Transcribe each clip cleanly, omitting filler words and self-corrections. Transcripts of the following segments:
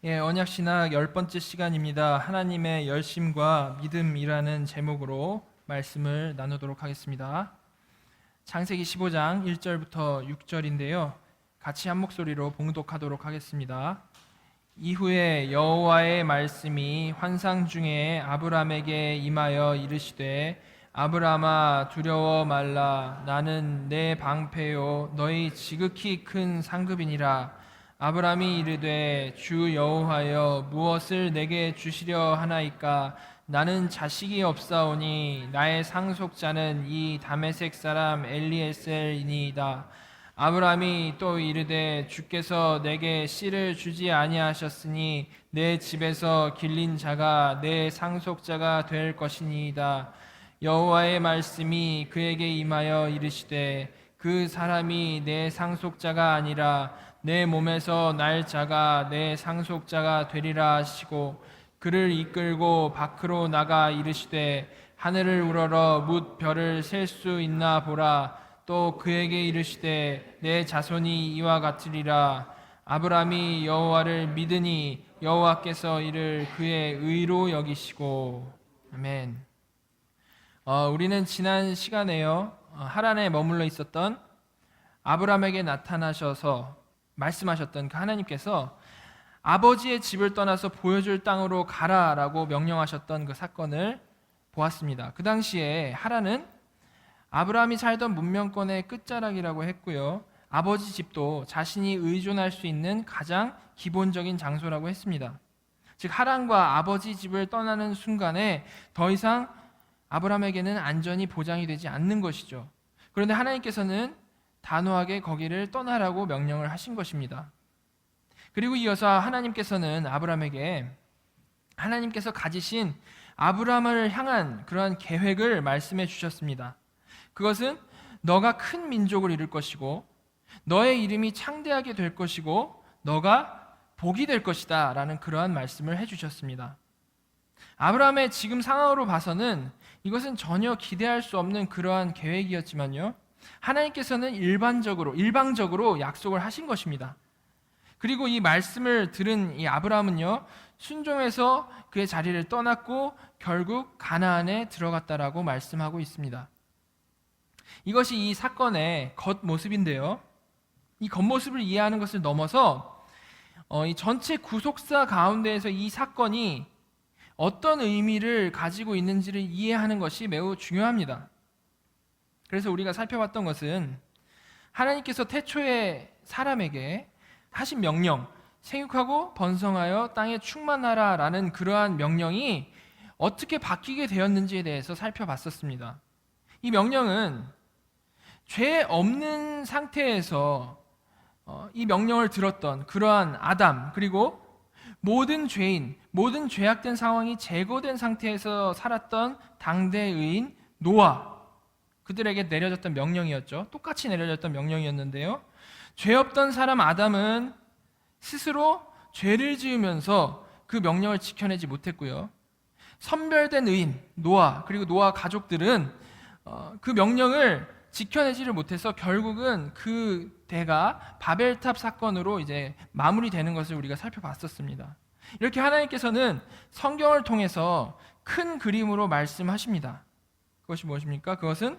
언약 신학 10번째 시간입니다. 하나님의 열심과 믿음이라는 제목으로 말씀을 나누도록 하겠습니다. 창세기 15장 1절부터 6절인데요. 같이 한 목소리로 봉독하도록 하겠습니다. 이후에 여호와의 말씀이 환상 중에 아브람에게 임하여 이르시되 아브람아 두려워 말라. 나는 내 방패요 너희 지극히 큰 상급이니라. 아브람이 이르되 주 여호와여 무엇을 내게 주시려 하나이까. 나는 자식이 없사오니 나의 상속자는 이 다메섹 사람 엘리에셀이니이다. 아브람이 또 이르되 주께서 내게 씨를 주지 아니하셨으니 내 집에서 길린 자가 내 상속자가 될 것이니이다. 여호와의 말씀이 그에게 임하여 이르시되 그 사람이 내 상속자가 아니라 내 몸에서 날 자가 내 상속자가 되리라 하시고 그를 이끌고 밖으로 나가 이르시되 하늘을 우러러 뭇 별을 셀 수 있나 보라. 또 그에게 이르시되 내 자손이 이와 같으리라. 아브람이 여호와를 믿으니 여호와께서 이를 그의 의로 여기시고. 아멘. 우리는 지난 시간에요 하란에 머물러 있었던 아브람에게 나타나셔서 말씀하셨던 그 하나님께서 아버지의 집을 떠나서 보여줄 땅으로 가라라고 명령하셨던 그 사건을 보았습니다. 그 당시에 하란은 아브라함이 살던 문명권의 끝자락이라고 했고요. 아버지 집도 자신이 의존할 수 있는 가장 기본적인 장소라고 했습니다. 즉 하란과 아버지 집을 떠나는 순간에 더 이상 아브라함에게는 안전이 보장이 되지 않는 것이죠. 그런데 하나님께서는 단호하게 거기를 떠나라고 명령을 하신 것입니다. 그리고 이어서 하나님께서는 아브라함에게 하나님께서 가지신 아브라함을 향한 그러한 계획을 말씀해 주셨습니다. 그것은 너가 큰 민족을 이룰 것이고 너의 이름이 창대하게 될 것이고 너가 복이 될 것이다 라는 그러한 말씀을 해주셨습니다. 아브라함의 지금 상황으로 봐서는 이것은 전혀 기대할 수 없는 그러한 계획이었지만요, 하나님께서는 일방적으로 약속을 하신 것입니다. 그리고 이 말씀을 들은 이 아브라함은요, 순종해서 그의 자리를 떠났고 결국 가나안에 들어갔다라고 말씀하고 있습니다. 이것이 이 사건의 겉모습인데요, 이 겉모습을 이해하는 것을 넘어서 이 전체 구속사 가운데에서 이 사건이 어떤 의미를 가지고 있는지를 이해하는 것이 매우 중요합니다. 그래서 우리가 살펴봤던 것은 하나님께서 태초에 사람에게 하신 명령, 생육하고 번성하여 땅에 충만하라 라는 그러한 명령이 어떻게 바뀌게 되었는지에 대해서 살펴봤었습니다. 이 명령은 죄 없는 상태에서 이 명령을 들었던 그러한 아담, 그리고 모든 죄인, 모든 죄악된 상황이 제거된 상태에서 살았던 당대의인 노아, 그들에게 내려졌던 명령이었죠. 똑같이 내려졌던 명령이었는데요, 죄 없던 사람 아담은 스스로 죄를 지으면서 그 명령을 지켜내지 못했고요, 선별된 의인 노아, 그리고 노아 가족들은 그 명령을 지켜내지를 못해서 결국은 그 대가 바벨탑 사건으로 이제 마무리되는 것을 우리가 살펴봤었습니다. 이렇게 하나님께서는 성경을 통해서 큰 그림으로 말씀하십니다. 그것이 무엇입니까? 그것은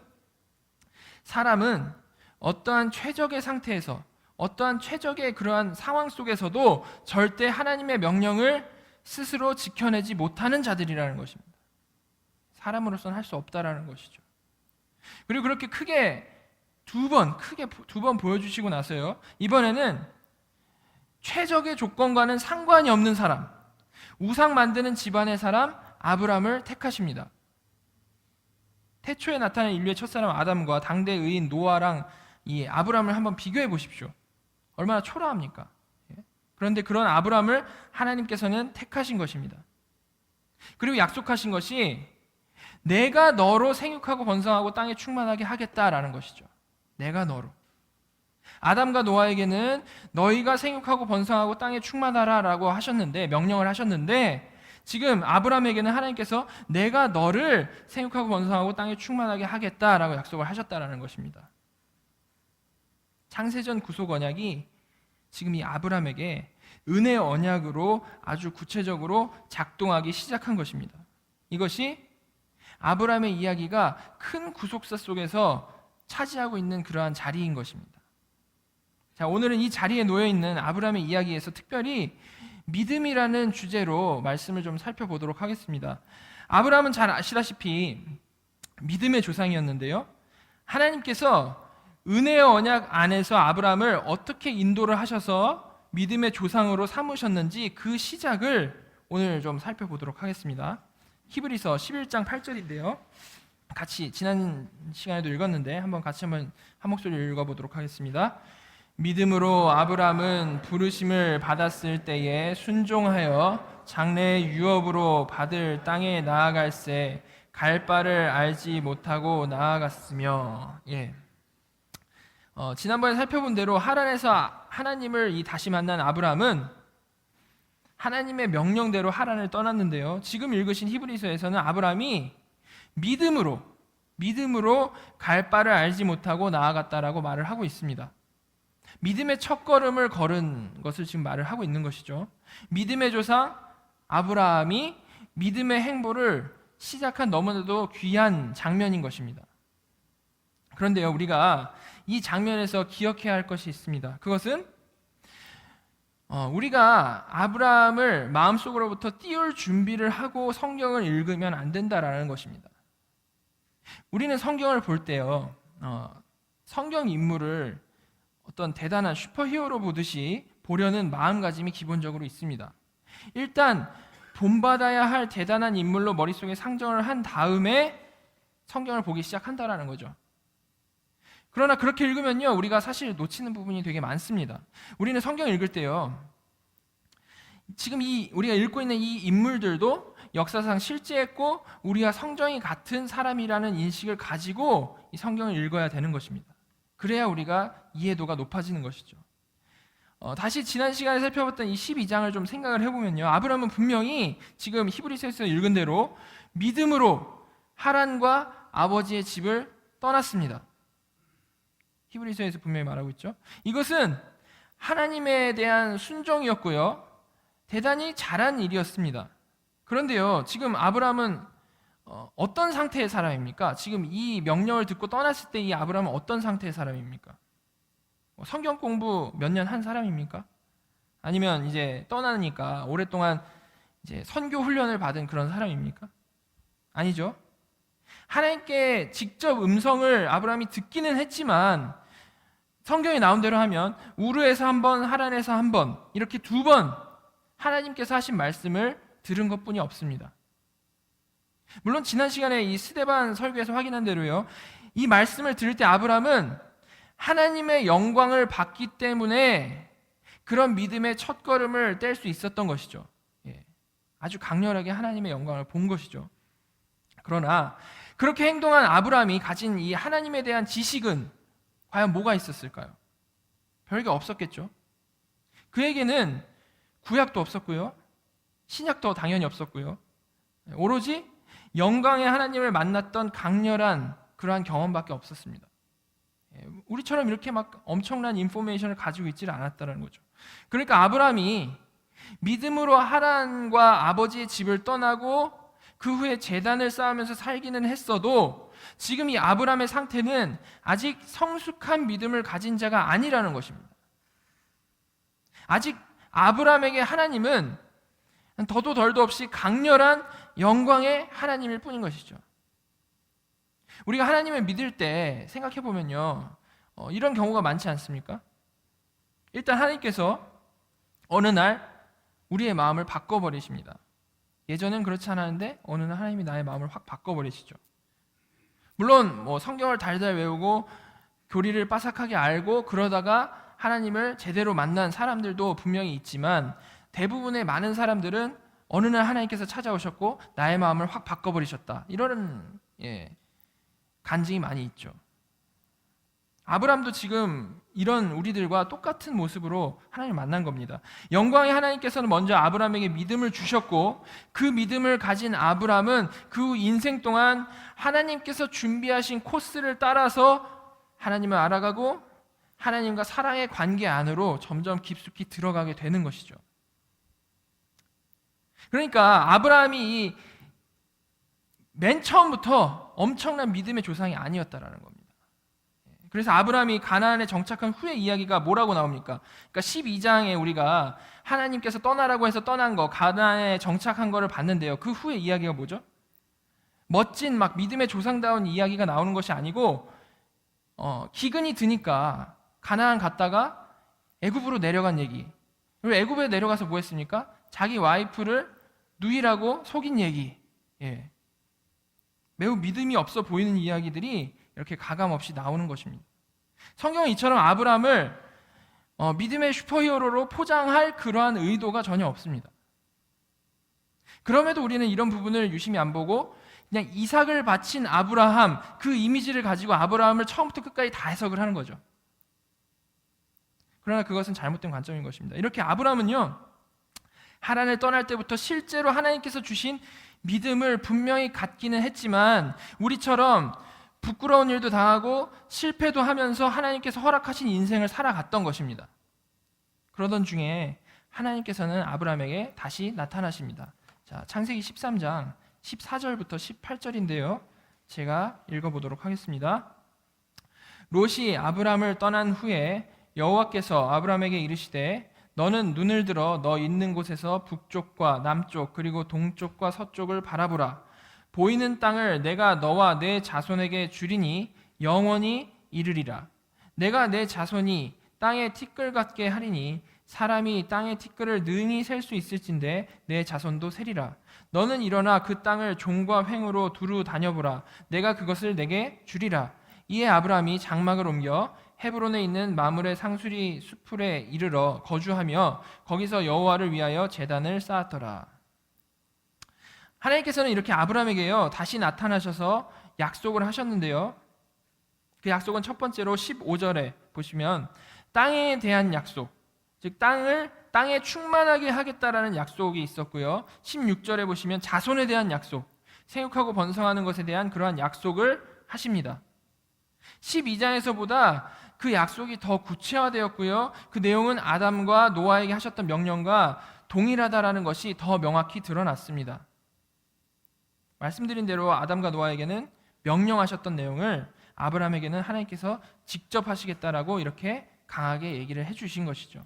사람은 어떠한 최적의 상태에서, 어떠한 최적의 그러한 상황 속에서도 절대 하나님의 명령을 스스로 지켜내지 못하는 자들이라는 것입니다. 사람으로서는 할 수 없다라는 것이죠. 그리고 그렇게 크게 두 번 보여주시고 나서요, 이번에는 최적의 조건과는 상관이 없는 사람, 우상 만드는 집안의 사람 아브람을 택하십니다. 태초에 나타난 인류의 첫사람 아담과 당대 의인 노아랑 이 아브람을 한번 비교해 보십시오. 얼마나 초라합니까? 그런데 그런 아브람을 하나님께서는 택하신 것입니다. 그리고 약속하신 것이 내가 너로 생육하고 번성하고 땅에 충만하게 하겠다라는 것이죠. 내가 너로. 아담과 노아에게는 너희가 생육하고 번성하고 땅에 충만하라라고 하셨는데, 명령을 하셨는데, 지금 아브람에게는 하나님께서 내가 너를 생육하고 번성하고 땅에 충만하게 하겠다라고 약속을 하셨다라는 것입니다. 창세전 구속 언약이 지금 이 아브람에게 은혜 언약으로 아주 구체적으로 작동하기 시작한 것입니다. 이것이 아브라함의 이야기가 큰 구속사 속에서 차지하고 있는 그러한 자리인 것입니다. 자, 오늘은 이 자리에 놓여 있는 아브라함의 이야기에서 특별히 믿음이라는 주제로 말씀을 좀 살펴보도록 하겠습니다. 아브라함은 잘 아시다시피 믿음의 조상이었는데요. 하나님께서 은혜의 언약 안에서 아브라함을 어떻게 인도를 하셔서 믿음의 조상으로 삼으셨는지 그 시작을 오늘 좀 살펴보도록 하겠습니다. 히브리서 11장 8절인데요. 같이 지난 시간에도 읽었는데 같이 한 목소리로 읽어보도록 하겠습니다. 믿음으로 아브라함은 부르심을 받았을 때에 순종하여 장래의 유업으로 받을 땅에 나아갈새 갈 바를 알지 못하고 나아갔으며. 지난번에 살펴본 대로 하란에서 하나님을 다시 만난 아브라함은 하나님의 명령대로 하란을 떠났는데요. 지금 읽으신 히브리서에서는 아브라함이 믿음으로 갈 바를 알지 못하고 나아갔다라고 말을 하고 있습니다. 믿음의 첫걸음을 걸은 것을 지금 말을 하고 있는 것이죠. 믿음의 조상 아브라함이 믿음의 행보를 시작한 너무나도 귀한 장면인 것입니다. 그런데요, 우리가 이 장면에서 기억해야 할 것이 있습니다. 그것은 우리가 아브라함을 마음속으로부터 띄울 준비를 하고 성경을 읽으면 안 된다라는 것입니다. 우리는 성경을 볼 때요, 성경 인물을 어떤 대단한 슈퍼히어로 보듯이 보려는 마음가짐이 기본적으로 있습니다. 일단 본받아야 할 대단한 인물로 머릿속에 상정을 한 다음에 성경을 보기 시작한다라는 거죠. 그러나 그렇게 읽으면요, 우리가 사실 놓치는 부분이 되게 많습니다. 우리는 성경을 읽을 때요, 지금 우리가 읽고 있는 이 인물들도 역사상 실제했고 우리와 성정이 같은 사람이라는 인식을 가지고 이 성경을 읽어야 되는 것입니다. 그래야 우리가 이해도가 높아지는 것이죠. 다시 지난 시간에 살펴봤던 이 12장을 좀 생각을 해보면요, 아브라함은 분명히 지금 히브리서에서 읽은 대로 믿음으로 하란과 아버지의 집을 떠났습니다. 히브리서에서 분명히 말하고 있죠. 이것은 하나님에 대한 순종이었고요, 대단히 잘한 일이었습니다. 그런데요, 지금 아브라함은 어떤 상태의 사람입니까? 지금 이 명령을 듣고 떠났을 때 이 아브라함은 어떤 상태의 사람입니까? 성경 공부 몇 년 한 사람입니까? 아니면 이제 떠나니까 오랫동안 이제 선교 훈련을 받은 그런 사람입니까? 아니죠. 하나님께 직접 음성을 아브라함이 듣기는 했지만 성경에 나온 대로 하면 우르에서 한 번, 하란에서 한 번, 이렇게 두 번 하나님께서 하신 말씀을 들은 것뿐이 없습니다. 물론 지난 시간에 이 스데반 설교에서 확인한 대로요, 이 말씀을 들을 때 아브라함은 하나님의 영광을 받기 때문에 그런 믿음의 첫걸음을 뗄 수 있었던 것이죠. 아주 강렬하게 하나님의 영광을 본 것이죠. 그러나 그렇게 행동한 아브라함이 가진 이 하나님에 대한 지식은 과연 뭐가 있었을까요? 별게 없었겠죠. 그에게는 구약도 없었고요, 신약도 당연히 없었고요, 오로지 영광의 하나님을 만났던 강렬한 그러한 경험밖에 없었습니다. 우리처럼 이렇게 막 엄청난 인포메이션을 가지고 있지를 않았다는 거죠. 그러니까 아브라함이 믿음으로 하란과 아버지의 집을 떠나고 그 후에 제단을 쌓으면서 살기는 했어도 지금 이 아브라함의 상태는 아직 성숙한 믿음을 가진 자가 아니라는 것입니다. 아직 아브라함에게 하나님은 더도 덜도 없이 강렬한 영광의 하나님일 뿐인 것이죠. 우리가 하나님을 믿을 때 생각해 보면요, 이런 경우가 많지 않습니까? 일단 하나님께서 어느 날 우리의 마음을 바꿔버리십니다. 예전엔 그렇지 않았는데 어느 날 하나님이 나의 마음을 확 바꿔버리시죠. 물론 성경을 달달 외우고 교리를 빠삭하게 알고 그러다가 하나님을 제대로 만난 사람들도 분명히 있지만 대부분의 많은 사람들은 어느 날 하나님께서 찾아오셨고 나의 마음을 확 바꿔버리셨다, 이런 간증이 많이 있죠. 아브라함도 지금 이런 우리들과 똑같은 모습으로 하나님을 만난 겁니다. 영광의 하나님께서는 먼저 아브라함에게 믿음을 주셨고 그 믿음을 가진 아브라함은 그 인생 동안 하나님께서 준비하신 코스를 따라서 하나님을 알아가고 하나님과 사랑의 관계 안으로 점점 깊숙이 들어가게 되는 것이죠. 그러니까 아브라함이 맨 처음부터 엄청난 믿음의 조상이 아니었다라는 겁니다. 그래서 아브라함이 가나안에 정착한 후의 이야기가 뭐라고 나옵니까? 그러니까 12장에 우리가 하나님께서 떠나라고 해서 떠난 거, 가나안에 정착한 거를 봤는데요. 그 후의 이야기가 뭐죠? 멋진 막 믿음의 조상다운 이야기가 나오는 것이 아니고 기근이 드니까 가나안 갔다가 애굽으로 내려간 얘기. 그리고 애굽에 내려가서 뭐 했습니까? 자기 와이프를 누이라고 속인 얘기. 예. 매우 믿음이 없어 보이는 이야기들이 이렇게 가감없이 나오는 것입니다. 성경은 이처럼 아브라함을 믿음의 슈퍼히어로로 포장할 그러한 의도가 전혀 없습니다. 그럼에도 우리는 이런 부분을 유심히 안 보고 그냥 이삭을 바친 아브라함, 그 이미지를 가지고 아브라함을 처음부터 끝까지 다 해석을 하는 거죠. 그러나 그것은 잘못된 관점인 것입니다. 이렇게 아브라함은요, 하란을 떠날 때부터 실제로 하나님께서 주신 믿음을 분명히 갖기는 했지만 우리처럼 부끄러운 일도 당하고 실패도 하면서 하나님께서 허락하신 인생을 살아갔던 것입니다. 그러던 중에 하나님께서는 아브라함에게 다시 나타나십니다. 자, 창세기 13장 14절부터 18절인데요. 제가 읽어보도록 하겠습니다. 롯이 아브라함을 떠난 후에 여호와께서 아브라함에게 이르시되 너는 눈을 들어 너 있는 곳에서 북쪽과 남쪽 그리고 동쪽과 서쪽을 바라보라. 보이는 땅을 내가 너와 내 자손에게 주리니 영원히 이르리라. 내가 내 자손이 땅의 티끌 같게 하리니 사람이 땅의 티끌을 능히 셀 수 있을진데 내 자손도 세리라. 너는 일어나 그 땅을 종과 횡으로 두루 다녀보라. 내가 그것을 내게 주리라. 이에 아브라함이 장막을 옮겨 헤브론에 있는 마므레 상수리 수풀에 이르러 거주하며 거기서 여호와를 위하여 제단을 쌓았더라. 하나님께서는 이렇게 아브라함에게요 다시 나타나셔서 약속을 하셨는데요. 그 약속은 첫 번째로 15절에 보시면 땅에 대한 약속, 즉 땅에 충만하게 하겠다라는 약속이 있었고요. 16절에 보시면 자손에 대한 약속, 생육하고 번성하는 것에 대한 그러한 약속을 하십니다. 12장에서보다 그 약속이 더 구체화되었고요. 그 내용은 아담과 노아에게 하셨던 명령과 동일하다라는 것이 더 명확히 드러났습니다. 말씀드린 대로 아담과 노아에게는 명령하셨던 내용을 아브라함에게는 하나님께서 직접 하시겠다라고 이렇게 강하게 얘기를 해주신 것이죠.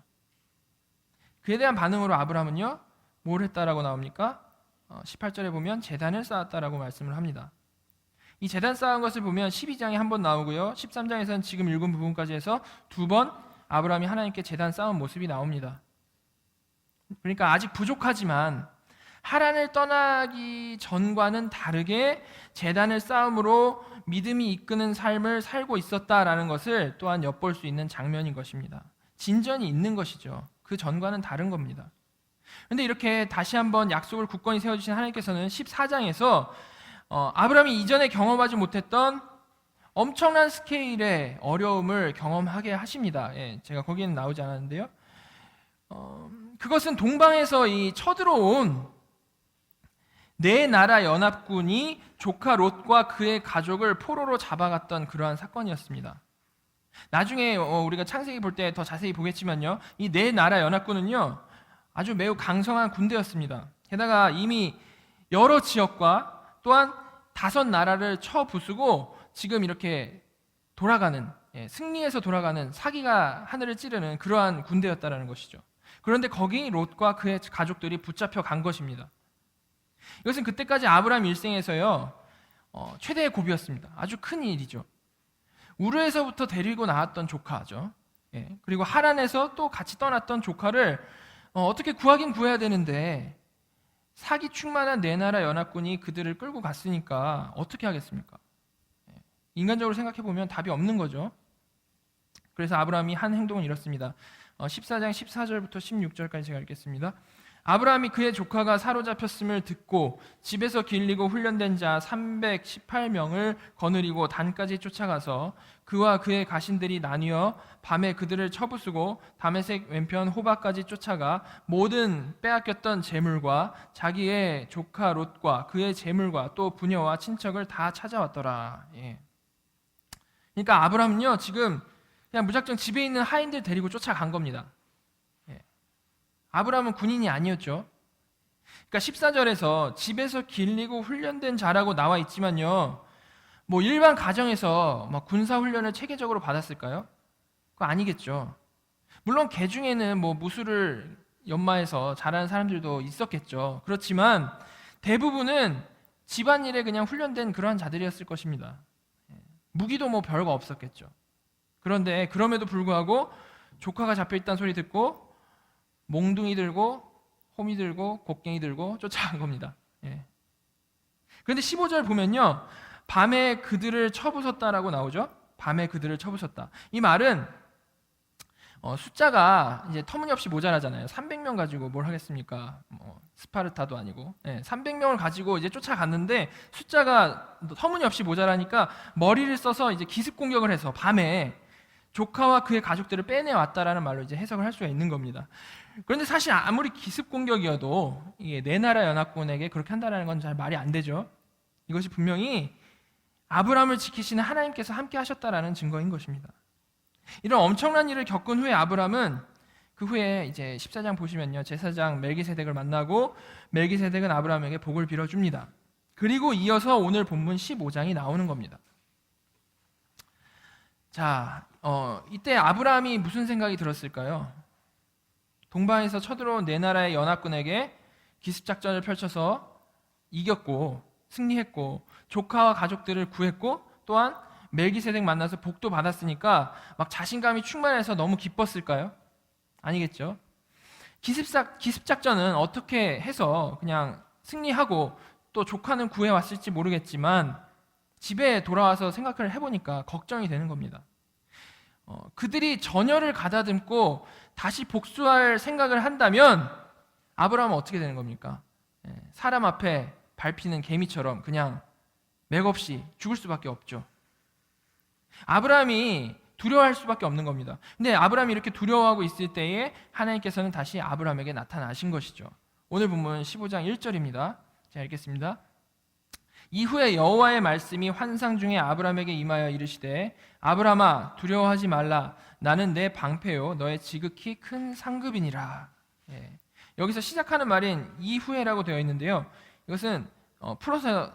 그에 대한 반응으로 아브라함은요 뭘 했다라고 나옵니까? 18절에 보면 제단을 쌓았다라고 말씀을 합니다. 이 제단 쌓은 것을 보면 12장에 한 번 나오고요 13장에서는 지금 읽은 부분까지 해서 두 번 아브라함이 하나님께 제단 쌓은 모습이 나옵니다. 그러니까 아직 부족하지만 하란을 떠나기 전과는 다르게 제단을 쌓음으로 믿음이 이끄는 삶을 살고 있었다라는 것을 또한 엿볼 수 있는 장면인 것입니다. 진전이 있는 것이죠. 그 전과는 다른 겁니다. 그런데 이렇게 다시 한번 약속을 굳건히 세워주신 하나님께서는 14장에서 아브라함이 이전에 경험하지 못했던 엄청난 스케일의 어려움을 경험하게 하십니다. 예, 제가 거기에는 나오지 않았는데요. 그것은 동방에서 이 쳐들어온 네 나라 연합군이 조카 롯과 그의 가족을 포로로 잡아갔던 그러한 사건이었습니다. 나중에 우리가 창세기 볼 때 더 자세히 보겠지만요, 이 네 나라 연합군은요 아주 매우 강성한 군대였습니다. 게다가 이미 여러 지역과 또한 5나라를 쳐부수고 지금 이렇게 돌아가는, 승리해서 돌아가는, 사기가 하늘을 찌르는 그러한 군대였다라는 것이죠. 그런데 거기 롯과 그의 가족들이 붙잡혀 간 것입니다. 이것은 그때까지 아브라함 일생에서요 최대의 고비였습니다. 아주 큰 일이죠. 우르에서부터 데리고 나왔던 조카죠. 그리고 하란에서 또 같이 떠났던 조카를 어떻게 구하긴 구해야 되는데 사기 충만한 네 나라 연합군이 그들을 끌고 갔으니까 어떻게 하겠습니까? 인간적으로 생각해 보면 답이 없는 거죠. 그래서 아브라함이 한 행동은 이렇습니다. 14장 14절부터 16절까지 제가 읽겠습니다. 아브라함이 그의 조카가 사로잡혔음을 듣고 집에서 길리고 훈련된 자 318명을 거느리고 단까지 쫓아가서 그와 그의 가신들이 나뉘어 밤에 그들을 쳐부수고 다메섹 왼편 호바까지 쫓아가 모든 빼앗겼던 재물과 자기의 조카 롯과 그의 재물과 또 부녀와 친척을 다 찾아왔더라. 그러니까 아브라함은요 지금 그냥 무작정 집에 있는 하인들 데리고 쫓아간 겁니다. 아브라함은 군인이 아니었죠. 그러니까 14절에서 집에서 길리고 훈련된 자라고 나와 있지만요, 뭐 일반 가정에서 막 군사 훈련을 체계적으로 받았을까요? 그거 아니겠죠. 물론 개 중에는 뭐 무술을 연마해서 잘하는 사람들도 있었겠죠. 그렇지만 대부분은 집안일에 그냥 훈련된 그러한 자들이었을 것입니다. 무기도 뭐 별거 없었겠죠. 그런데 그럼에도 불구하고 조카가 잡혀있다는 소리 듣고 몽둥이 들고 호미 들고 곡괭이 들고 쫓아간 겁니다. 그런데 15절 보면요, 밤에 그들을 쳐부쉈다라고 나오죠. 밤에 그들을 쳐부쉈다. 이 말은 숫자가 이제 터무니없이 모자라잖아요. 300명 가지고 뭘 하겠습니까? 스파르타도 아니고. 300명을 가지고 이제 쫓아갔는데 숫자가 터무니없이 모자라니까 머리를 써서 이제 기습 공격을 해서 밤에 조카와 그의 가족들을 빼내 왔다라는 말로 이제 해석을 할 수가 있는 겁니다. 그런데 사실 아무리 기습 공격이어도 이게 네 나라 연합군에게 그렇게 한다라는 건 잘 말이 안 되죠. 이것이 분명히 아브라함을 지키시는 하나님께서 함께 하셨다라는 증거인 것입니다. 이런 엄청난 일을 겪은 후에 아브라함은 그 후에 이제 14장 보시면요, 제사장 멜기세덱을 만나고 멜기세덱은 아브라함에게 복을 빌어줍니다. 그리고 이어서 오늘 본문 15장이 나오는 겁니다. 자, 이때 아브라함이 무슨 생각이 들었을까요? 동방에서 쳐들어온 네 나라의 연합군에게 기습작전을 펼쳐서 이겼고 승리했고 조카와 가족들을 구했고 또한 멜기세덱 만나서 복도 받았으니까 막 자신감이 충만해서 너무 기뻤을까요? 아니겠죠. 기습작전은 어떻게 해서 그냥 승리하고 또 조카는 구해왔을지 모르겠지만 집에 돌아와서 생각을 해보니까 걱정이 되는 겁니다. 그들이 전열을 가다듬고 다시 복수할 생각을 한다면 아브라함은 어떻게 되는 겁니까? 사람 앞에 밟히는 개미처럼 그냥 맥없이 죽을 수밖에 없죠. 아브라함이 두려워할 수밖에 없는 겁니다. 근데 아브라함이 이렇게 두려워하고 있을 때에 하나님께서는 다시 아브라함에게 나타나신 것이죠. 오늘 본문 15장 1절입니다. 자, 읽겠습니다. 이후에 여호와의 말씀이 환상 중에 아브라함에게 임하여 이르시되 아브라함아 두려워하지 말라. 나는 내 방패요 너의 지극히 큰 상급이니라. 여기서 시작하는 말인 이후에라고 되어 있는데요. 이것은 풀어서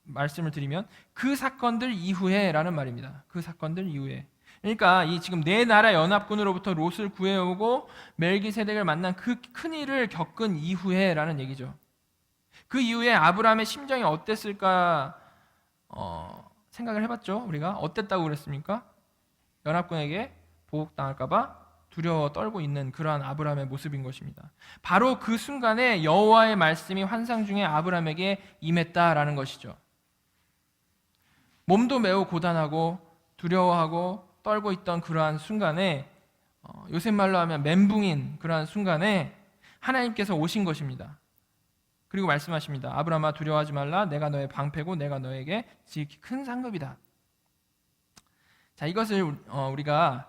말씀을 드리면 그 사건들 이후에라는 말입니다. 그 사건들 이후에. 그러니까 이 지금 네 나라 연합군으로부터 롯을 구해오고 멜기세덱을 만난 그 큰 일을 겪은 이후에라는 얘기죠. 그 이후에 아브라함의 심정이 어땠을까 생각을 해봤죠. 우리가 어땠다고 그랬습니까? 연합군에게 보복당할까봐 두려워 떨고 있는 그러한 아브라함의 모습인 것입니다. 바로 그 순간에 여호와의 말씀이 환상 중에 아브라함에게 임했다라는 것이죠. 몸도 매우 고단하고 두려워하고 떨고 있던 그러한 순간에 요새 말로 하면 멘붕인 그러한 순간에 하나님께서 오신 것입니다. 그리고 말씀하십니다. 아브라함아 두려워하지 말라. 내가 너의 방패고 내가 너에게 지극히 큰 상급이다. 자, 이것을 우리가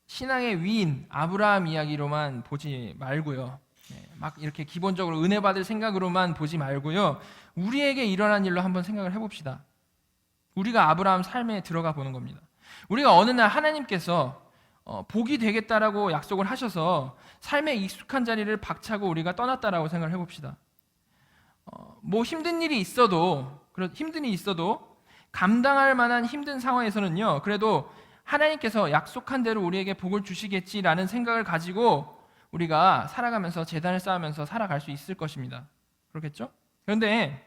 신앙의 위인 아브라함 이야기로만 보지 말고요. 막 이렇게 기본적으로 은혜 받을 생각으로만 보지 말고요. 우리에게 일어난 일로 한번 생각을 해봅시다. 우리가 아브라함 삶에 들어가 보는 겁니다. 우리가 어느 날 하나님께서 복이 되겠다라고 약속을 하셔서 삶에 익숙한 자리를 박차고 우리가 떠났다라고 생각을 해봅시다. 뭐 힘든 일이 있어도 감당할 만한 힘든 상황에서는요, 그래도 하나님께서 약속한 대로 우리에게 복을 주시겠지라는 생각을 가지고 우리가 살아가면서 재단을 쌓으면서 살아갈 수 있을 것입니다. 그렇겠죠? 그런데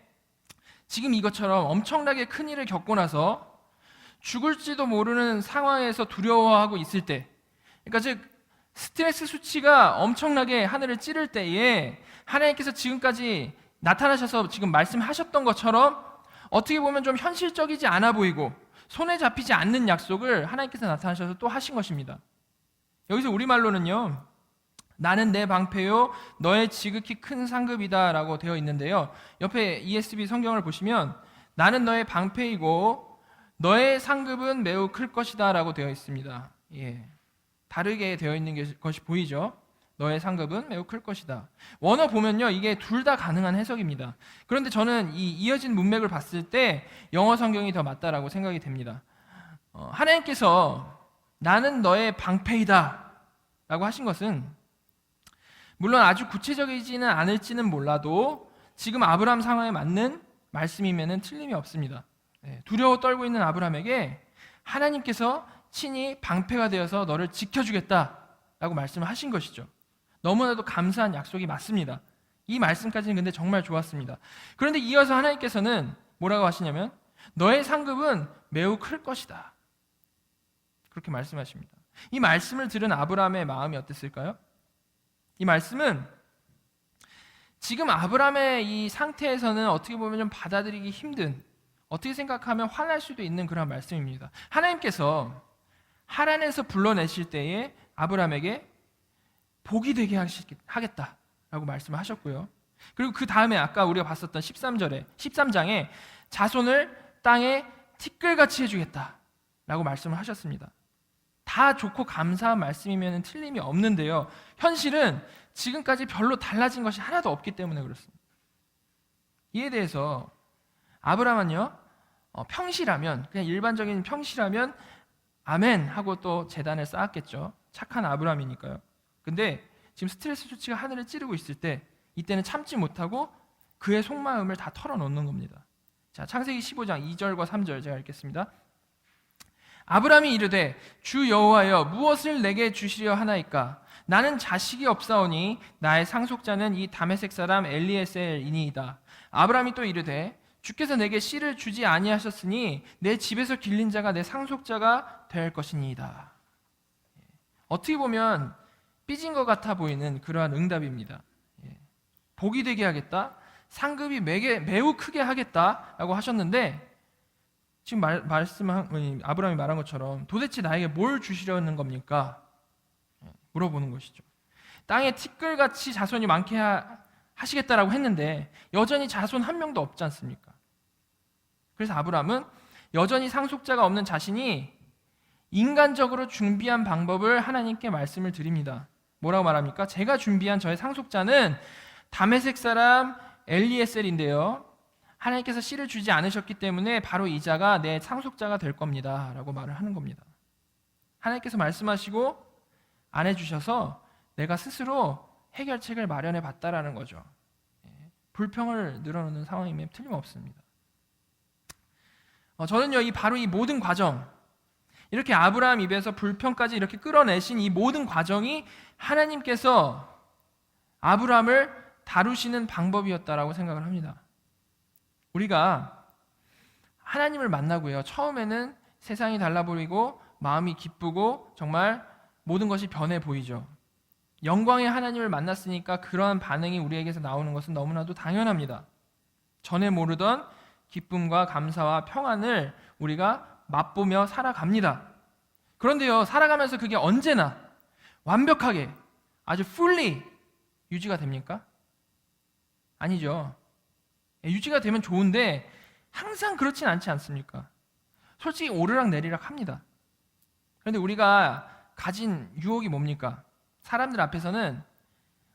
지금 이것처럼 엄청나게 큰 일을 겪고 나서 죽을지도 모르는 상황에서 두려워하고 있을 때, 그러니까 즉 스트레스 수치가 엄청나게 하늘을 찌를 때에 하나님께서 지금까지 나타나셔서 지금 말씀하셨던 것처럼 어떻게 보면 좀 현실적이지 않아 보이고 손에 잡히지 않는 약속을 하나님께서 나타나셔서 또 하신 것입니다. 여기서 우리말로는요, 나는 내 방패요 너의 지극히 큰 상급이다 라고 되어 있는데요, 옆에 ESV 성경을 보시면 나는 너의 방패이고 너의 상급은 매우 클 것이다 라고 되어 있습니다. 다르게 되어 있는 것이 보이죠? 너의 상급은 매우 클 것이다. 원어 보면요, 이게 둘 다 가능한 해석입니다. 그런데 저는 이 이어진 문맥을 봤을 때 영어 성경이 더 맞다라고 생각이 됩니다. 하나님께서 나는 너의 방패이다 라고 하신 것은 물론 아주 구체적이지는 않을지는 몰라도 지금 아브라함 상황에 맞는 말씀이면은 틀림이 없습니다. 두려워 떨고 있는 아브라함에게 하나님께서 친히 방패가 되어서 너를 지켜주겠다라고 말씀을 하신 것이죠. 너무나도 감사한 약속이 맞습니다. 이 말씀까지는 근데 정말 좋았습니다. 그런데 이어서 하나님께서는 뭐라고 하시냐면 너의 상급은 매우 클 것이다. 그렇게 말씀하십니다. 이 말씀을 들은 아브라함의 마음이 어땠을까요? 이 말씀은 지금 아브라함의 이 상태에서는 어떻게 보면 좀 받아들이기 힘든, 어떻게 생각하면 화날 수도 있는 그런 말씀입니다. 하나님께서 하란에서 불러내실 때에 아브라함에게 복이 되게 하겠다라고 말씀을 하셨고요. 그리고 그 다음에 아까 우리가 봤었던 13장에 자손을 땅에 티끌같이 해주겠다라고 말씀을 하셨습니다. 다 좋고 감사한 말씀이면 틀림이 없는데요. 현실은 지금까지 별로 달라진 것이 하나도 없기 때문에 그렇습니다. 이에 대해서 아브라함은요, 평시라면, 그냥 일반적인 평시라면 아멘 하고 또 제단을 쌓았겠죠. 착한 아브라함이니까요. 근데 지금 스트레스 수치가 하늘을 찌르고 있을 때 이때는 참지 못하고 그의 속마음을 다 털어놓는 겁니다. 자, 창세기 15장 2절과 3절 제가 읽겠습니다. 아브라함이 이르되 주 여호와여 무엇을 내게 주시려 하나이까? 나는 자식이 없사오니 나의 상속자는 이 다메섹 사람 엘리에셀이니이다. 아브라함이 또 이르되 주께서 내게 씨를 주지 아니하셨으니 내 집에서 길린 자가 내 상속자가 될 것이니이다. 어떻게 보면 삐진 것 같아 보이는 그러한 응답입니다. 복이 되게 하겠다, 상급이 매우 크게 하겠다라고 하셨는데 지금 아브라함이 말한 것처럼 도대체 나에게 뭘 주시려는 겁니까? 물어보는 것이죠. 땅에 티끌같이 자손이 많게 하시겠다라고 했는데 여전히 자손 한 명도 없지 않습니까? 그래서 아브라함은 여전히 상속자가 없는 자신이 인간적으로 준비한 방법을 하나님께 말씀을 드립니다. 뭐라고 말합니까? 제가 준비한 저의 상속자는 다메섹 사람 엘리에셀인데요, 하나님께서 씨를 주지 않으셨기 때문에 바로 이 자가 내 상속자가 될 겁니다 라고 말을 하는 겁니다. 하나님께서 말씀하시고 안 해주셔서 내가 스스로 해결책을 마련해 봤다라는 거죠. 불평을 늘어놓는 상황이면 틀림없습니다. 저는요, 바로 이 모든 과정, 이렇게 아브라함 입에서 불평까지 이렇게 끌어내신 이 모든 과정이 하나님께서 아브라함을 다루시는 방법이었다라고 생각을 합니다. 우리가 하나님을 만나고요, 처음에는 세상이 달라 보이고 마음이 기쁘고 정말 모든 것이 변해 보이죠. 영광의 하나님을 만났으니까 그러한 반응이 우리에게서 나오는 것은 너무나도 당연합니다. 전에 모르던 기쁨과 감사와 평안을 우리가 맛보며 살아갑니다. 그런데요, 살아가면서 그게 언제나 완벽하게 아주 fully 유지가 됩니까? 아니죠. 유지가 되면 좋은데 항상 그렇진 않지 않습니까? 솔직히 오르락 내리락 합니다. 그런데 우리가 가진 유혹이 뭡니까? 사람들 앞에서는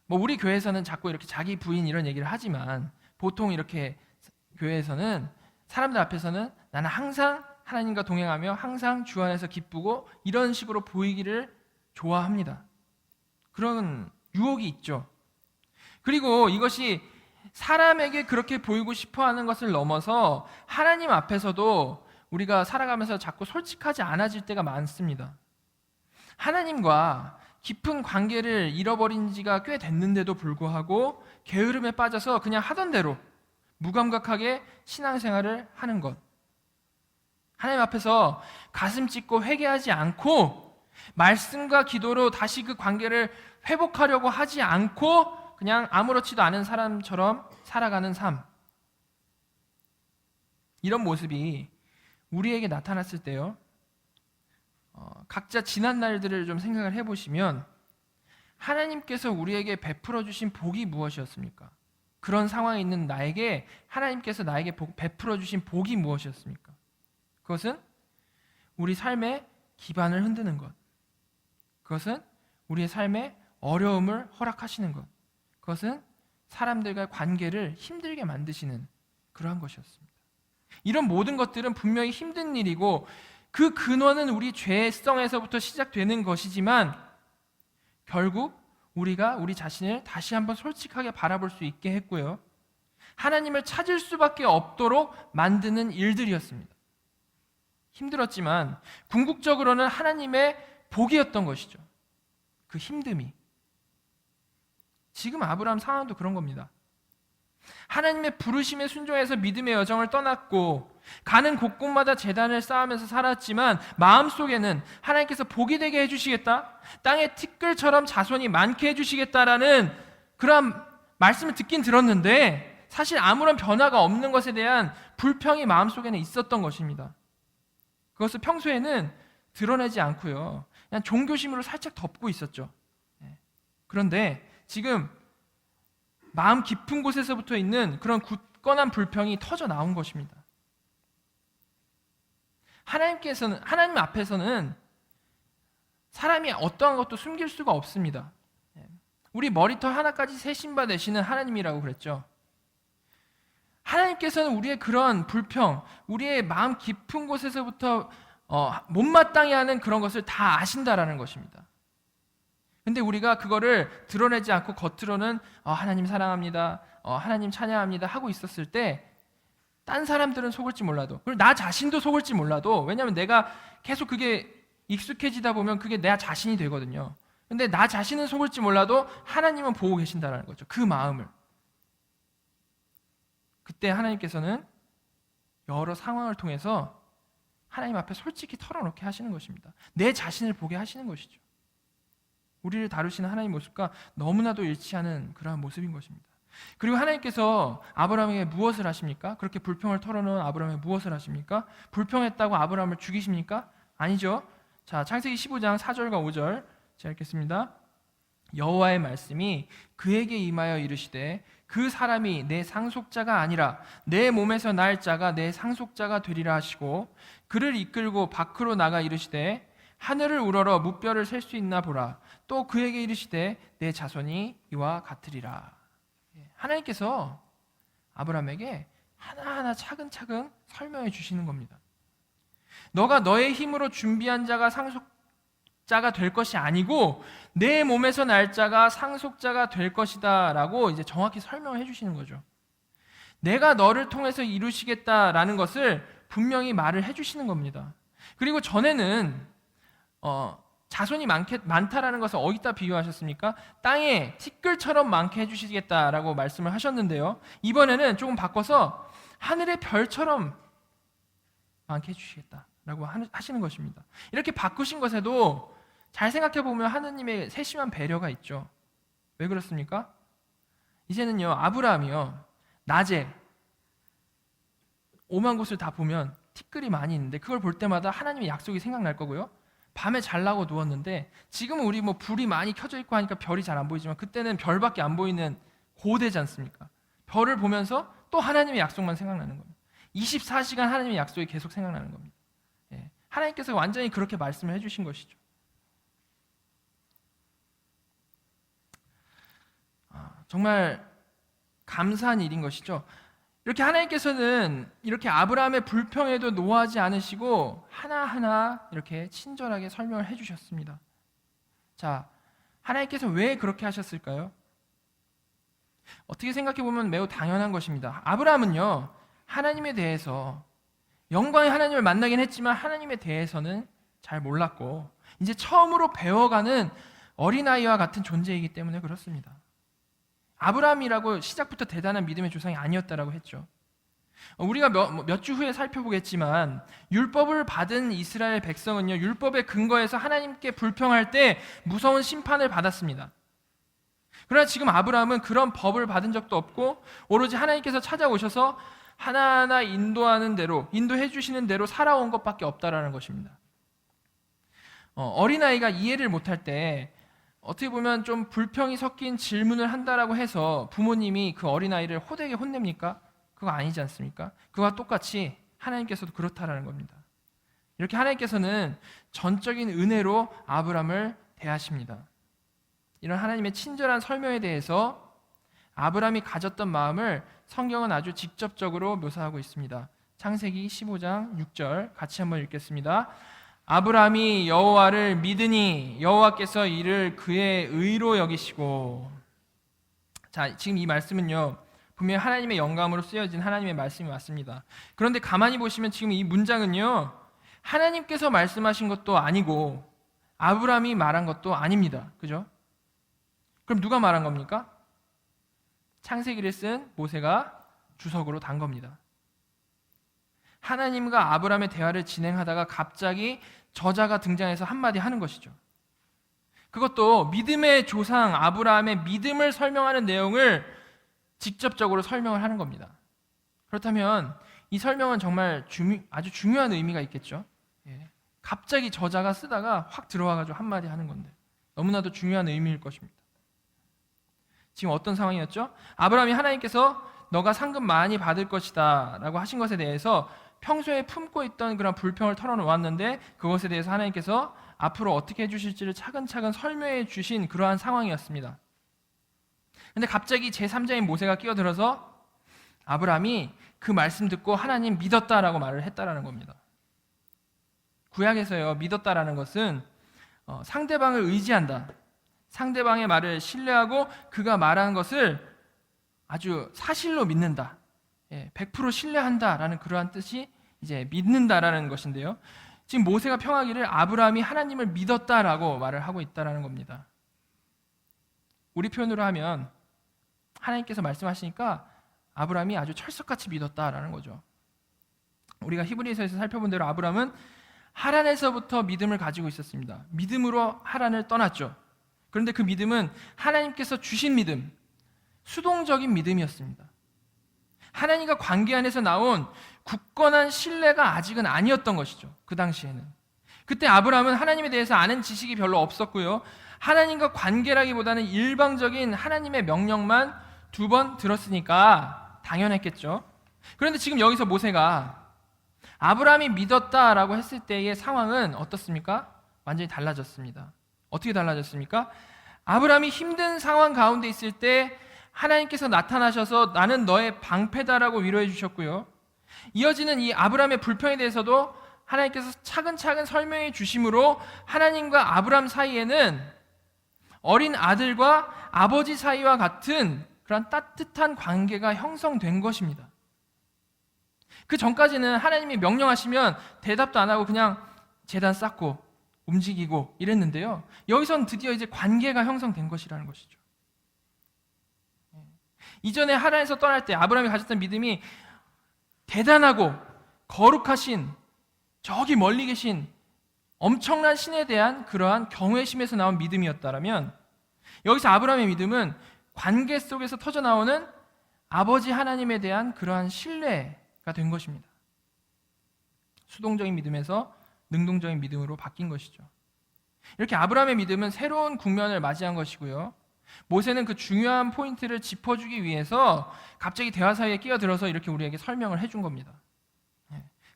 우리 교회에서는 자꾸 이렇게 자기 부인 이런 얘기를 하지만 보통 이렇게 교회에서는 사람들 앞에서는 나는 항상 하나님과 동행하며 항상 주 안에서 기쁘고 이런 식으로 보이기를 좋아합니다. 그런 유혹이 있죠. 그리고 이것이 사람에게 그렇게 보이고 싶어하는 것을 넘어서 하나님 앞에서도 우리가 살아가면서 자꾸 솔직하지 않아질 때가 많습니다. 하나님과 깊은 관계를 잃어버린 지가 꽤 됐는데도 불구하고 게으름에 빠져서 그냥 하던 대로 무감각하게 신앙생활을 하는 것, 하나님 앞에서 가슴 찢고 회개하지 않고 말씀과 기도로 다시 그 관계를 회복하려고 하지 않고 그냥 아무렇지도 않은 사람처럼 살아가는 삶, 이런 모습이 우리에게 나타났을 때요, 각자 지난 날들을 좀 생각을 해보시면 하나님께서 우리에게 베풀어 주신 복이 무엇이었습니까? 그런 상황에 있는 나에게 하나님께서 나에게 베풀어 주신 복이 무엇이었습니까? 그것은 우리 삶의 기반을 흔드는 것, 그것은 우리의 삶에 어려움을 허락하시는 것, 그것은 사람들과의 관계를 힘들게 만드시는 그러한 것이었습니다. 이런 모든 것들은 분명히 힘든 일이고 그 근원은 우리 죄성에서부터 시작되는 것이지만 결국 우리가 우리 자신을 다시 한번 솔직하게 바라볼 수 있게 했고요. 하나님을 찾을 수밖에 없도록 만드는 일들이었습니다. 힘들었지만 궁극적으로는 하나님의 복이었던 것이죠. 그 힘듦이. 지금 아브라함 상황도 그런 겁니다. 하나님의 부르심에 순종해서 믿음의 여정을 떠났고 가는 곳곳마다 제단을 쌓으면서 살았지만 마음속에는 하나님께서 복이 되게 해주시겠다, 땅에 티끌처럼 자손이 많게 해주시겠다라는 그런 말씀을 듣긴 들었는데 사실 아무런 변화가 없는 것에 대한 불평이 마음속에는 있었던 것입니다. 그것을 평소에는 드러내지 않고요, 그냥 종교심으로 살짝 덮고 있었죠. 그런데 지금 마음 깊은 곳에서부터 있는 그런 굳건한 불평이 터져 나온 것입니다. 하나님 앞에서는 사람이 어떠한 것도 숨길 수가 없습니다. 우리 머리털 하나까지 세신바 되시는 하나님이라고 그랬죠. 하나님께서는 우리의 그런 불평, 우리의 마음 깊은 곳에서부터 못마땅해 하는 그런 것을 다 아신다라는 것입니다. 근데 우리가 그거를 드러내지 않고 겉으로는 하나님 사랑합니다, 하나님 찬양합니다 하고 있었을 때 딴 사람들은 속을지 몰라도, 그리고 나 자신도 속을지 몰라도, 왜냐하면 내가 계속 그게 익숙해지다 보면 그게 내 자신이 되거든요. 근데 나 자신은 속을지 몰라도 하나님은 보고 계신다는 거죠. 그 마음을. 그때 하나님께서는 여러 상황을 통해서 하나님 앞에 솔직히 털어놓게 하시는 것입니다. 내 자신을 보게 하시는 것이죠. 우리를 다루시는 하나님의 모습과 너무나도 일치하는 그러한 모습인 것입니다. 그리고 하나님께서 아브라함에게 무엇을 하십니까? 그렇게 불평을 털어놓은 아브라함에게 무엇을 하십니까? 불평했다고 아브라함을 죽이십니까? 아니죠. 자, 창세기 15장 4절과 5절 제가 읽겠습니다. 여호와의 말씀이 그에게 임하여 이르시되 그 사람이 내 상속자가 아니라 내 몸에서 날 자가 내 상속자가 되리라 하시고 그를 이끌고 밖으로 나가 이르시되 하늘을 우러러 무뼈를 셀 수 있나 보라. 또 그에게 이르시되 내 자손이 이와 같으리라. 하나님께서 아브라함에게 하나하나 차근차근 설명해 주시는 겁니다. 너가 너의 힘으로 준비한 자가 상속자가 될 것이 아니고 내 몸에서 날 자가 상속자가 될 것이다 라고 이제 정확히 설명을 해 주시는 거죠. 내가 너를 통해서 이루시겠다라는 것을 분명히 말을 해 주시는 겁니다. 그리고 전에는 자손이 많다라는 것을 어디다 비유하셨습니까? 땅에 티끌처럼 많게 해주시겠다라고 말씀을 하셨는데요, 이번에는 조금 바꿔서 하늘의 별처럼 많게 해주시겠다라고 하시는 것입니다. 이렇게 바꾸신 것에도 잘 생각해 보면 하느님의 세심한 배려가 있죠. 왜 그렇습니까? 이제는요, 아브라함이요, 낮에 오만 곳을 다 보면 티끌이 많이 있는데 그걸 볼 때마다 하나님의 약속이 생각날 거고요, 밤에 잘라고 누웠는데 지금은 우리 불이 많이 켜져 있고 하니까 별이 잘 안 보이지만 그때는 별밖에 안 보이는 고대지 않습니까? 별을 보면서 또 하나님의 약속만 생각나는 겁니다. 24시간 하나님의 약속이 계속 생각나는 겁니다. 하나님께서 완전히 그렇게 말씀을 해주신 것이죠. 정말 감사한 일인 것이죠. 이렇게 하나님께서는 이렇게 아브라함의 불평에도 노하지 않으시고 하나하나 이렇게 친절하게 설명을 해주셨습니다. 자, 하나님께서 왜 그렇게 하셨을까요? 어떻게 생각해 보면 매우 당연한 것입니다. 아브라함은요, 하나님에 대해서 영광의 하나님을 만나긴 했지만 하나님에 대해서는 잘 몰랐고 이제 처음으로 배워가는 어린아이와 같은 존재이기 때문에 그렇습니다. 아브라함이라고 시작부터 대단한 믿음의 조상이 아니었다라고 했죠. 우리가 몇 주 후에 살펴보겠지만 율법을 받은 이스라엘 백성은요, 율법의 근거에서 하나님께 불평할 때 무서운 심판을 받았습니다. 그러나 지금 아브라함은 그런 법을 받은 적도 없고 오로지 하나님께서 찾아오셔서 하나하나 인도하는 대로, 인도해 주시는 대로 살아온 것밖에 없다라는 것입니다. 어린아이가 이해를 못할 때 어떻게 보면 좀 불평이 섞인 질문을 한다라고 해서 부모님이 그 어린아이를 호되게 혼냅니까? 그거 아니지 않습니까? 그와 똑같이 하나님께서도 그렇다라는 겁니다. 이렇게 하나님께서는 전적인 은혜로 아브라함을 대하십니다. 이런 하나님의 친절한 설명에 대해서 아브라함이 가졌던 마음을 성경은 아주 직접적으로 묘사하고 있습니다. 창세기 15장 6절 같이 한번 읽겠습니다. 아브라함이 여호와를 믿으니 여호와께서 이를 그의 의로 여기시고. 자, 지금 이 말씀은요, 분명히 하나님의 영감으로 쓰여진 하나님의 말씀이 맞습니다. 그런데 가만히 보시면 지금 이 문장은요, 하나님께서 말씀하신 것도 아니고 아브라함이 말한 것도 아닙니다. 그죠? 그럼 누가 말한 겁니까? 창세기를 쓴 모세가 주석으로 단 겁니다. 하나님과 아브라함의 대화를 진행하다가 갑자기 저자가 등장해서 한마디 하는 것이죠. 그것도 믿음의 조상 아브라함의 믿음을 설명하는 내용을 직접적으로 설명을 하는 겁니다. 그렇다면 이 설명은 정말 아주 중요한 의미가 있겠죠. 예. 갑자기 저자가 쓰다가 확 들어와가지고 한마디 하는 건데 너무나도 중요한 의미일 것입니다. 지금 어떤 상황이었죠? 아브라함이 하나님께서 너가 상급 많이 받을 것이다 라고 하신 것에 대해서 평소에 품고 있던 그런 불평을 털어놓았는데 그것에 대해서 하나님께서 앞으로 어떻게 해주실지를 차근차근 설명해 주신 그러한 상황이었습니다. 근데 갑자기 제3자인 모세가 끼어들어서 아브라함이 그 말씀 듣고 하나님 믿었다라고 말을 했다라는 겁니다. 구약에서요, 믿었다라는 것은 상대방을 의지한다, 상대방의 말을 신뢰하고 그가 말하는 것을 아주 사실로 믿는다, 100% 신뢰한다라는 그러한 뜻이 이제 믿는다라는 것인데요. 지금 모세가 평하기를 아브라함이 하나님을 믿었다라고 말을 하고 있다라는 겁니다. 우리 표현으로 하면 하나님께서 말씀하시니까 아브라함이 아주 철석같이 믿었다라는 거죠. 우리가 히브리서에서 살펴본 대로 아브라함은 하란에서부터 믿음을 가지고 있었습니다. 믿음으로 하란을 떠났죠. 그런데 그 믿음은 하나님께서 주신 믿음, 수동적인 믿음이었습니다. 하나님과 관계 안에서 나온 굳건한 신뢰가 아직은 아니었던 것이죠. 그 당시에는. 그때 아브라함은 하나님에 대해서 아는 지식이 별로 없었고요, 하나님과 관계라기보다는 일방적인 하나님의 명령만 2번 들었으니까 당연했겠죠. 그런데 지금 여기서 모세가 아브라함이 믿었다라고 했을 때의 상황은 어떻습니까? 완전히 달라졌습니다. 어떻게 달라졌습니까? 아브라함이 힘든 상황 가운데 있을 때 하나님께서 나타나셔서 나는 너의 방패다라고 위로해 주셨고요, 이어지는 이 아브라함의 불평에 대해서도 하나님께서 차근차근 설명해 주심으로 하나님과 아브라함 사이에는 어린 아들과 아버지 사이와 같은 그런 따뜻한 관계가 형성된 것입니다. 그 전까지는 하나님이 명령하시면 대답도 안 하고 그냥 제단 쌓고 움직이고 이랬는데요, 여기서는 드디어 이제 관계가 형성된 것이라는 것이죠. 이전에 하란에서 떠날 때 아브라함이 가졌던 믿음이 대단하고 거룩하신, 저기 멀리 계신 엄청난 신에 대한 그러한 경외심에서 나온 믿음이었다면, 여기서 아브라함의 믿음은 관계 속에서 터져나오는 아버지 하나님에 대한 그러한 신뢰가 된 것입니다. 수동적인 믿음에서 능동적인 믿음으로 바뀐 것이죠. 이렇게 아브라함의 믿음은 새로운 국면을 맞이한 것이고요, 모세는 그 중요한 포인트를 짚어주기 위해서 갑자기 대화 사이에 끼어들어서 이렇게 우리에게 설명을 해준 겁니다.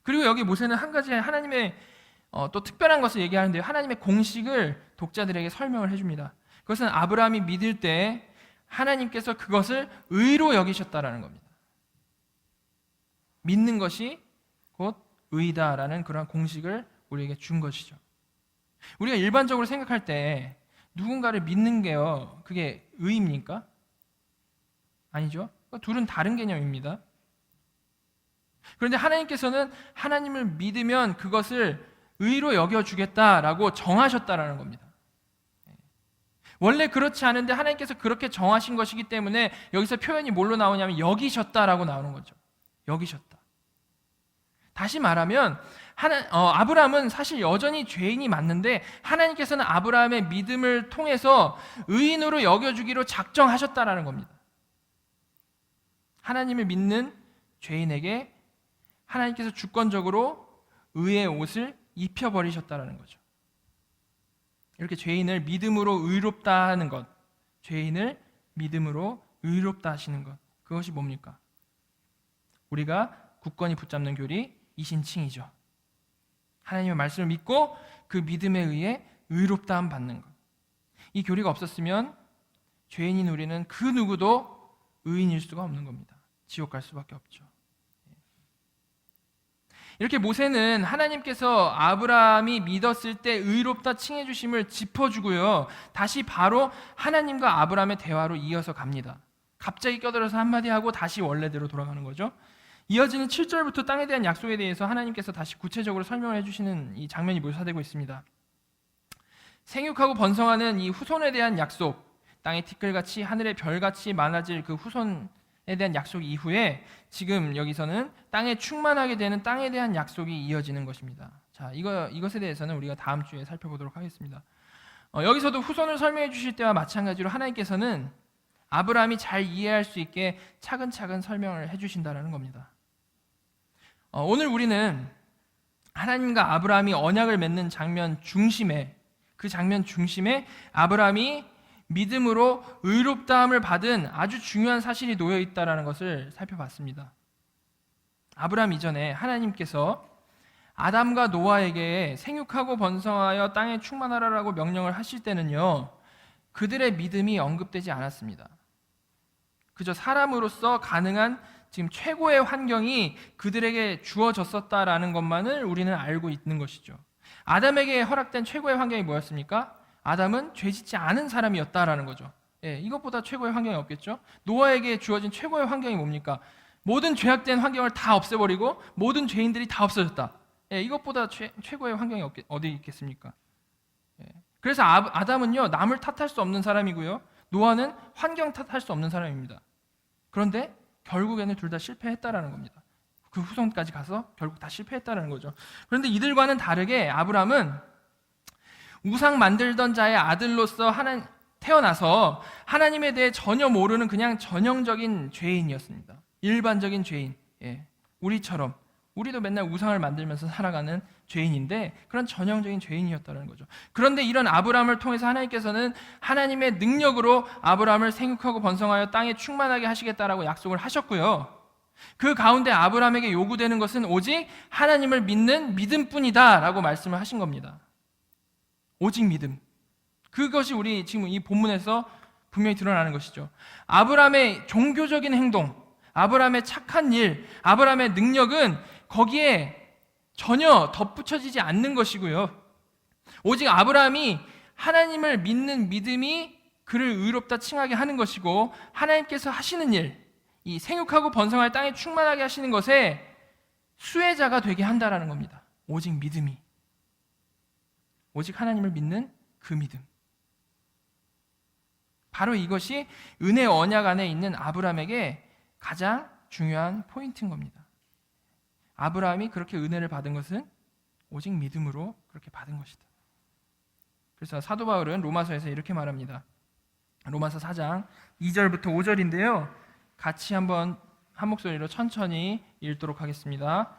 그리고 여기 모세는 한 가지 하나님의 또 특별한 것을 얘기하는데요, 하나님의 공식을 독자들에게 설명을 해줍니다. 그것은 아브라함이 믿을 때 하나님께서 그것을 의로 여기셨다라는 겁니다. 믿는 것이 곧 의다라는 그런 공식을 우리에게 준 것이죠. 우리가 일반적으로 생각할 때 누군가를 믿는 게요, 그게 의입니까? 아니죠. 둘은 다른 개념입니다. 그런데 하나님께서는 하나님을 믿으면 그것을 의로 여겨주겠다라고 정하셨다라는 겁니다. 원래 그렇지 않은데 하나님께서 그렇게 정하신 것이기 때문에 여기서 표현이 뭘로 나오냐면 여기셨다라고 나오는 거죠. 여기셨다. 다시 말하면 아브라함은 사실 여전히 죄인이 맞는데 하나님께서는 아브라함의 믿음을 통해서 의인으로 여겨주기로 작정하셨다라는 겁니다. 하나님을 믿는 죄인에게 하나님께서 주권적으로 의의 옷을 입혀버리셨다라는 거죠. 이렇게 죄인을 믿음으로 의롭다 하는 것, 죄인을 믿음으로 의롭다 하시는 것, 그것이 뭡니까? 우리가 굳건히 붙잡는 교리, 이신칭이죠. 하나님의 말씀을 믿고 그 믿음에 의해 의롭다함 받는 것. 이 교리가 없었으면 죄인인 우리는 그 누구도 의인일 수가 없는 겁니다. 지옥 갈 수밖에 없죠. 이렇게 모세는 하나님께서 아브라함이 믿었을 때 의롭다 칭해 주심을 짚어주고요, 다시 바로 하나님과 아브라함의 대화로 이어서 갑니다. 갑자기 껴들어서 한마디 하고 다시 원래대로 돌아가는 거죠. 이어지는 7절부터 땅에 대한 약속에 대해서 하나님께서 다시 구체적으로 설명을 해주시는 이 장면이 묘사되고 있습니다. 생육하고 번성하는 이 후손에 대한 약속, 땅의 티끌같이 하늘의 별같이 많아질 그 후손에 대한 약속 이후에 지금 여기서는 땅에 충만하게 되는 땅에 대한 약속이 이어지는 것입니다. 자, 이것에 대해서는 우리가 다음 주에 살펴보도록 하겠습니다. 여기서도 후손을 설명해 주실 때와 마찬가지로 하나님께서는 아브라함이 잘 이해할 수 있게 차근차근 설명을 해주신다는 겁니다. 오늘 우리는 하나님과 아브라함이 언약을 맺는 그 장면 중심에 아브라함이 믿음으로 의롭다함을 받은 아주 중요한 사실이 놓여 있다는 것을 살펴봤습니다. 아브라함 이전에 하나님께서 아담과 노아에게 생육하고 번성하여 땅에 충만하라라고 명령을 하실 때는요, 그들의 믿음이 언급되지 않았습니다. 그저 사람으로서 가능한 지금 최고의 환경이 그들에게 주어졌었다라는 것만을 우리는 알고 있는 것이죠. 아담에게 허락된 최고의 환경이 뭐였습니까? 아담은 죄짓지 않은 사람이었다라는 거죠. 이것보다 최고의 환경이 없겠죠. 노아에게 주어진 최고의 환경이 뭡니까? 모든 죄악된 환경을 다 없애버리고 모든 죄인들이 다 없어졌다. 이것보다 최고의 환경이 어디 있겠습니까? 그래서 아담은요, 남을 탓할 수 없는 사람이고요, 노아는 환경 탓할 수 없는 사람입니다. 그런데 결국에는 둘 다 실패했다라는 겁니다. 그 후손까지 가서 결국 다 실패했다라는 거죠. 그런데 이들과는 다르게 아브라함은 우상 만들던 자의 아들로서 태어나서 하나님에 대해 전혀 모르는 그냥 전형적인 죄인이었습니다. 일반적인 죄인. 우리처럼. 우리도 맨날 우상을 만들면서 살아가는 죄인인데 그런 전형적인 죄인이었다는 거죠. 그런데 이런 아브라함을 통해서 하나님께서는 하나님의 능력으로 아브라함을 생육하고 번성하여 땅에 충만하게 하시겠다라고 약속을 하셨고요, 그 가운데 아브라함에게 요구되는 것은 오직 하나님을 믿는 믿음뿐이다 라고 말씀을 하신 겁니다. 오직 믿음. 그것이 우리 지금 이 본문에서 분명히 드러나는 것이죠. 아브라함의 종교적인 행동, 아브라함의 착한 일, 아브라함의 능력은 거기에 전혀 덧붙여지지 않는 것이고요, 오직 아브라함이 하나님을 믿는 믿음이 그를 의롭다 칭하게 하는 것이고, 하나님께서 하시는 일, 이 생육하고 번성할 땅에 충만하게 하시는 것에 수혜자가 되게 한다라는 겁니다. 오직 믿음이. 오직 하나님을 믿는 그 믿음. 바로 이것이 은혜 언약 안에 있는 아브라함에게 가장 중요한 포인트인 겁니다. 아브라함이 그렇게 은혜를 받은 것은 오직 믿음으로 그렇게 받은 것이다. 그래서 사도 바울은 로마서에서 이렇게 말합니다. 로마서 4장 2절부터 5절인데요. 같이 한번 한 목소리로 천천히 읽도록 하겠습니다.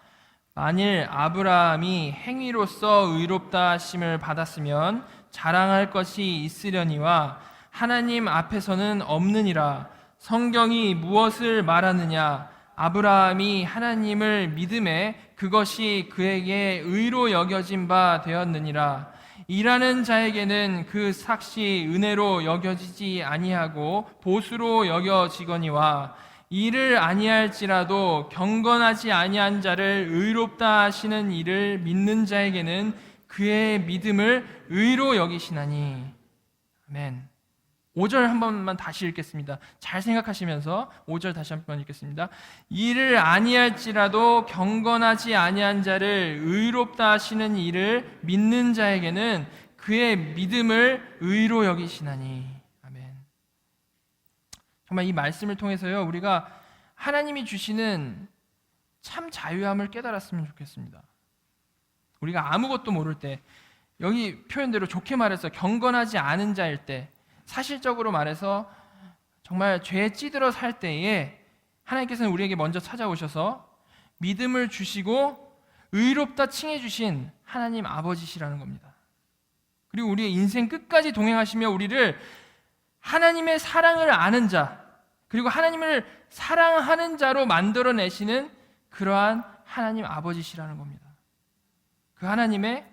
만일 아브라함이 행위로서 의롭다 하심을 받았으면 자랑할 것이 있으려니와 하나님 앞에서는 없느니라. 성경이 무엇을 말하느냐? 아브라함이 하나님을 믿음에 그것이 그에게 의로 여겨진 바 되었느니라. 일하는 자에게는 그 삭시 은혜로 여겨지지 아니하고 보수로 여겨지거니와 일을 아니할지라도 경건하지 아니한 자를 의롭다 하시는 이를 믿는 자에게는 그의 믿음을 의로 여기시나니. 아멘. 5절 한 번만 다시 읽겠습니다. 잘 생각하시면서 5절 다시 한 번 읽겠습니다. 이를 아니할지라도 경건하지 아니한 자를 의롭다 하시는 이를 믿는 자에게는 그의 믿음을 의로 여기시나니. 아멘. 정말 이 말씀을 통해서요, 우리가 하나님이 주시는 참 자유함을 깨달았으면 좋겠습니다. 우리가 아무것도 모를 때, 여기 표현대로 좋게 말해서 경건하지 않은 자일 때, 사실적으로 말해서 정말 죄에 찌들어 살 때에 하나님께서는 우리에게 먼저 찾아오셔서 믿음을 주시고 의롭다 칭해 주신 하나님 아버지시라는 겁니다. 그리고 우리의 인생 끝까지 동행하시며 우리를 하나님의 사랑을 아는 자, 그리고 하나님을 사랑하는 자로 만들어내시는 그러한 하나님 아버지시라는 겁니다. 그 하나님의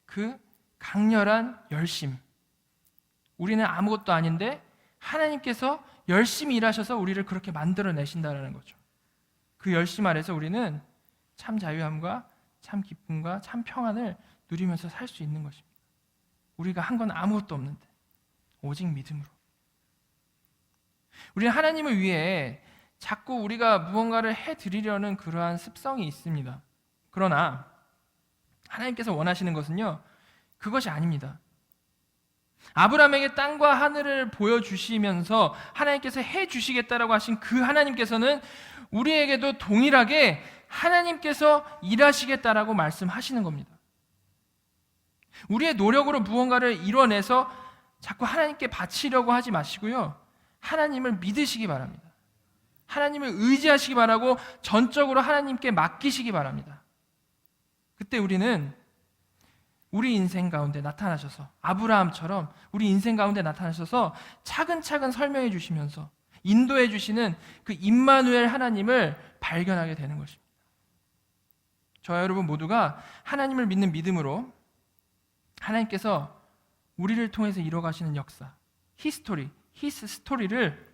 그 강렬한 열심, 우리는 아무것도 아닌데 하나님께서 열심히 일하셔서 우리를 그렇게 만들어내신다는 거죠. 그 열심 아래서 우리는 참 자유함과 참 기쁨과 참 평안을 누리면서 살 수 있는 것입니다. 우리가 한 건 아무것도 없는데 오직 믿음으로. 우리는 하나님을 위해 자꾸 우리가 무언가를 해드리려는 그러한 습성이 있습니다. 그러나 하나님께서 원하시는 것은요, 그것이 아닙니다. 아브라함에게 땅과 하늘을 보여주시면서 하나님께서 해주시겠다라고 하신 그 하나님께서는 우리에게도 동일하게 하나님께서 일하시겠다라고 말씀하시는 겁니다. 우리의 노력으로 무언가를 이뤄내서 자꾸 하나님께 바치려고 하지 마시고요, 하나님을 믿으시기 바랍니다. 하나님을 의지하시기 바라고 전적으로 하나님께 맡기시기 바랍니다. 그때 우리는 우리 인생 가운데 나타나셔서, 아브라함처럼 우리 인생 가운데 나타나셔서 차근차근 설명해 주시면서 인도해 주시는 그 임마누엘 하나님을 발견하게 되는 것입니다. 저와 여러분 모두가 하나님을 믿는 믿음으로 하나님께서 우리를 통해서 이뤄가시는 역사, 히스토리, 히스 스토리를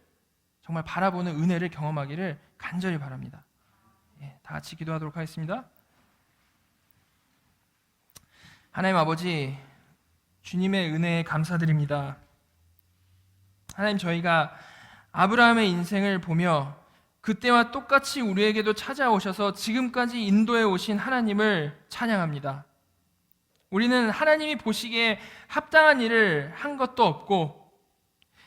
정말 바라보는 은혜를 경험하기를 간절히 바랍니다. 다 같이 기도하도록 하겠습니다. 하나님 아버지, 주님의 은혜에 감사드립니다. 하나님, 저희가 아브라함의 인생을 보며 그때와 똑같이 우리에게도 찾아오셔서 지금까지 인도해 오신 하나님을 찬양합니다. 우리는 하나님이 보시기에 합당한 일을 한 것도 없고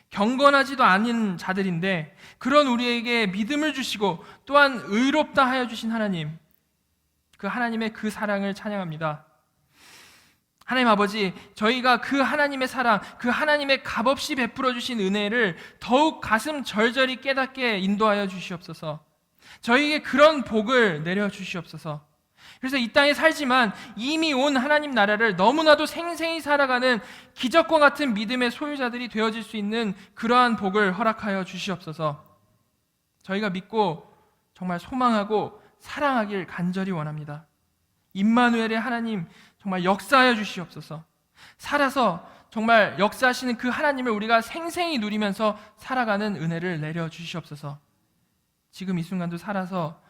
경건하지도 않은 자들인데 그런 우리에게 믿음을 주시고 또한 의롭다 하여 주신 하나님, 그 하나님의 그 사랑을 찬양합니다. 하나님 아버지, 저희가 그 하나님의 사랑, 그 하나님의 값없이 베풀어 주신 은혜를 더욱 가슴 절절히 깨닫게 인도하여 주시옵소서. 저희에게 그런 복을 내려 주시옵소서. 그래서 이 땅에 살지만 이미 온 하나님 나라를 너무나도 생생히 살아가는 기적과 같은 믿음의 소유자들이 되어질 수 있는 그러한 복을 허락하여 주시옵소서. 저희가 믿고 정말 소망하고 사랑하길 간절히 원합니다. 임마누엘의 하나님, 정말 역사하여 주시옵소서. 살아서 정말 역사하시는 그 하나님을 우리가 생생히 누리면서 살아가는 은혜를 내려 주시옵소서. 지금 이 순간도 살아서